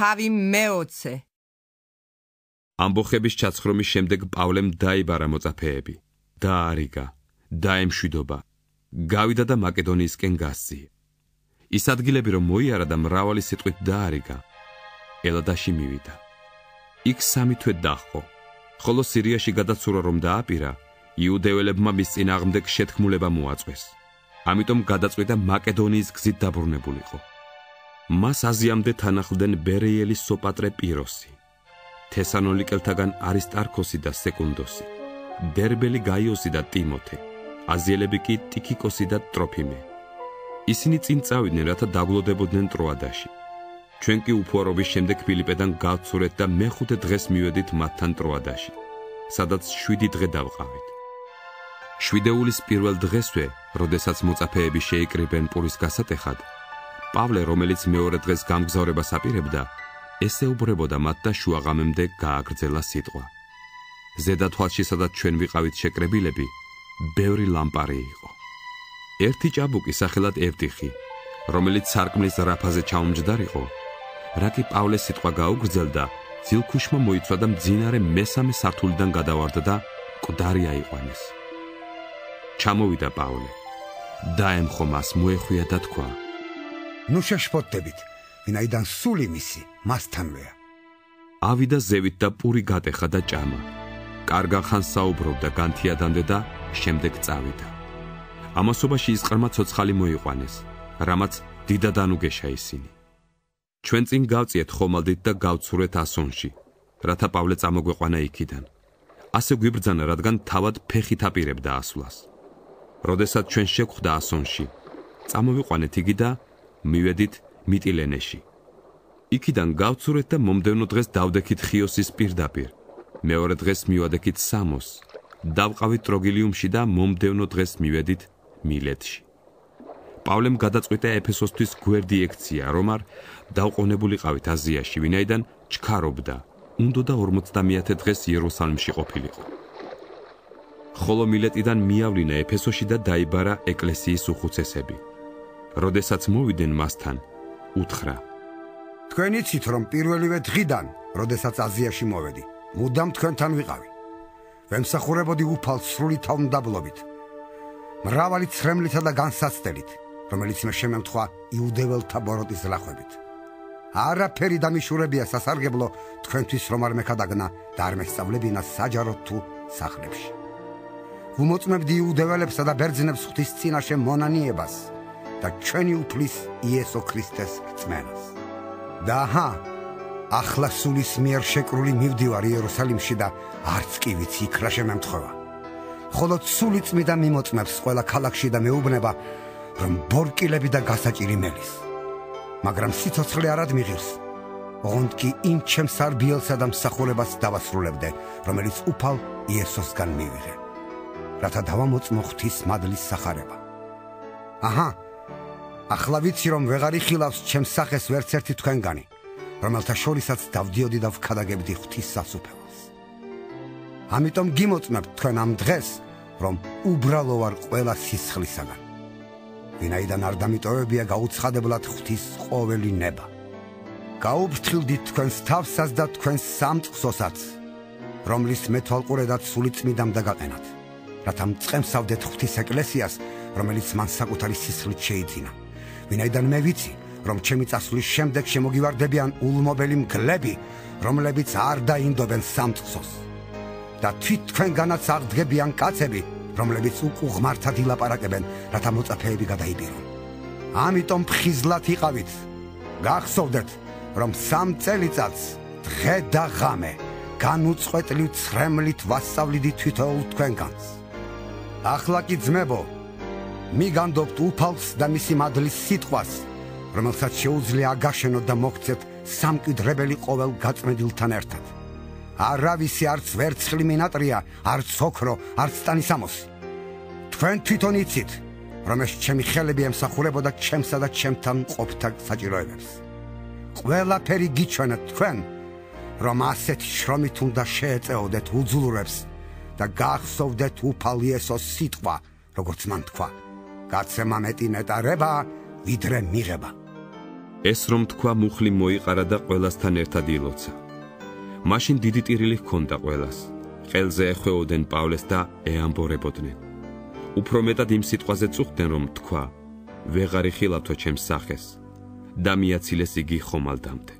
თავი მეოცე. ამბოხების ჩაცხრომის შემდეგ პავლემ დაიბარა მოწაფეები, დაარიგა, დაემშვიდობა, გავიდა და მაკედონიისკენ გასწია. ის ადგილები რომ მოიარა და მრავალი სიტყვით დაარიგა, ელადაში მივიდა. იქ 3 თვე დაჰყო, ხოლო სირიაში გადაცურა რომ დააპირა, იუდეველებმა მის წინააღმდეგ შეთქმულება მოაწყვეს. ამიტომ გადაწყვიტა მაკედონიის გზით დაბრუნებულიყო. მას აზიამდე თანახლდნენ ბერეიელის სოპატრე პიროსი, თესალონიკელთაგან არისტარქოსი და სეკუნდოსი, დერბელი გაიოსი და ტიმოთე, აზიელები კი ტიქიკოსი და ტროფიმე. ისინი წინ წავიდნენ, რათა დაგლოდებოდნენ ტროადაში. ჩვენ კი უფუარობის შემდეგ ფილიპედან გავცურეთ და მე-5 დღეს მივედით მათთან ტროადაში, სადაც 7 დღე დავყავით. 7-ეულის პირველ დღესვე, როდესაც მოწაფეები შეიკრიბნენ პურის გასატეხად, პავლე, რომელიც მეორე დღეს გამგზავრებას აპირებდა, ესეუბრებოდა მათ და შუაღამემდე გააგრძელა სიტყვა. ზედა თვალში, სადაც ჩვენ ვიყავით შეკრებილები, ბევრი ლამპარი იყო. ერთი ჭაბუკი სახელად ევტიხი, რომელიც სარკმლის რაფაზე ჩამომჯდარიყო, რაკი პავლეს სიტყვა გაუგრძელდა, ძილქუშმა მოიცვა და მძინარე მესამე სართულიდან გადავარდა და მკვდარი აიყვანეს. ჩამოვიდა პავლე, დაემხო მას, მოეხვია და თქვა: ნუ შეშფოთდებით, ვინაიდან სული მისი მასთანვეა. ავიდა ზევით და პური გატეხა და ჭამა. კარგან ხანს საუბრობდა, განთიადამდე და შემდეგ წავიდა. ამასობაში ისყრმა ცოცხალი მოიყვანეს, რამაც დიდად ანუგეშა ისინი. ჩვენ წინ გავწიეთ ხომალდით და გავცურეთ ასონში, რათა პავლე წამოგვეყვანა იქიდან. ასე გვიბრძანა, რადგან თავად ფეხით აპირებდა ასვლას. როდესაც ჩვენ შეგხვდა ასონში, წამოვიყვანეთ იგი და მივედით მიტილენეში. იქიდან გავცურეთ და მომდევნო დღეს დავდექით ხიოსის პირდაპირ. მეორე დღეს მივადექით სამოს, დავყავით ტროგილიუმში და მომდევნო დღეს მივედით მილეტში. პავლემ გადაწყვიტა ეფესოსთვის გვერდი ექცია, რომ არ დავყოვნებულიყავით აზიაში, ვინაიდან ჩქარობდა, უნდოდა 50 დღეს იერუსალიმში ყოფილიყო. ხოლო მილეტიდან მიავლინა ეფესოში და დაიბარა ეკლესიის უხუცესები. როდესაც მოვიდნენ მასთან, უთხრა: თქვენ იცით, რომ პირველივე დღიდან, როდესაც აზიაში მოვედი, მუდამ თქვენთან ვიყავი. ვემსახურებოდი უფალს სრული თავმდაბლობით, მრავალი ცრემლითა და განსაცდელით, რომელიც მე შემემთხვა იუდეველთა ბოროტის ლახვებით. არაფერი დამიშურებია სასარგებლო თქვენთვის რომ არ მეკადაგნა და არ მესწავლებინა საჯაროდ თუ სახლებში. ვუმოწმებდი იუდეველებსა და ბერძნებს ღვთის წინაშე მონანიებას და ჩვენი უფლის იესო ქრისტეს რწმენას. და ახლა სულის მიერ შეკრული მივდივარ იერუსალიმში და არც კი ვიცი იქ რა შემემთხვევა. ხოლო სული წმიდა მიმოწმებს ყველა ქალაქში და მეუბნება, რომ ბორკილები და გასაჭირი მელის. მაგრამ სიცოცხლე არად მიღირს. ოღონდ კი იმ ჩემს არბიელსა და მსახურებას დავასრულებდე, რომელიც უფალ იესოსგან მივიღე, რათა დავამოწმო ღვთის მადლის სახარება. ახლა ვიცი, რომ ვეღარ იხილავს ჩემს სახეს ვერც ერთი თქვენგანი, რომელთა შორისაც დავდიოდი და ვქადაგებდი ღვთის სასუფეველს. ამიტომ გიმოწმებთ თქვენ ამ დღეს, რომ უბრალო ვარ ყველა სისხლისაგან. ვინაიდან არ დამიტოვებია გაუცხადებლად ღვთის ყოველი ნება. გაუფრთხილდით თქვენს თავსას და თქვენს სამწყსოსაც, რომლის მეთვალყურედად სული წმიდამ დაგაყენათ, რათა მწყემსავდეთ ღვთის ეკლესიას, რომელიც მან საკუთარი სისხლით შეიძინა. ვინაიდან მე ვიცი, რომ ჩემი წასვლის შემდეგ შემოგივარდებიან ულმობელი მგლები, რომლებიც არ დაინდობენ სამწყსოს. და თვით თქვენგანაც აღდგებიან კაცები, რომლებიც უყუღმართად ილაპარაკებენ, რათა მოწაფეები გადაიბირონ. ამიტომ ფხიზლად იყავით. გახსოვდეთ, რომ 3 წელიწადს დღე და ღამე განუწყვეტლივ ცრემლით ვასწავლიდით თითოეულ თქვენგანს. ახლა კი ძმებო, მიგანდობთ უფალს და მისი მადლის სიტყვას, რომელსაც შეუძლია აგაშენოთ და მოგცეთ სამკვიდრებელი ყოველ გაწმენდილთან ერთად. არავისი არც ვერცხლი მინატრია, არც ოქრო, არც ტანისამოსი. თქვენ თვითონ იცით, რომ ეს ჩემი ხელები ემსახურებოდა ჩემსა და ჩემთან მყოფთა საჭიროებებს. ყველაფერი გიჩვენეთ თქვენ, რომ ასეთი შრომით უნდა შეეწეოდეთ უძულურებს და გახსოვდეთ უფალ იესოს სიტყვა, როგორც მან თქვა: გაცემა მეტი ნეტარება, ვიდრე მიღება. ეს რომ თქვა მუხლი მოიყარა და ყველასთან ერთად ილოცა. მაშინ დიდი ტირილი ჰქონდა ყველას. ყელზე ეხვეოდნენ პავლეს და ეამბორებოდნენ. უფრო მეტად იმ სიტყვაზე წუხდნენ რომ თქვა: ვეღარ იხილავთო ჩემს სახეს და მიაცილეს იგი ხომალდამდე.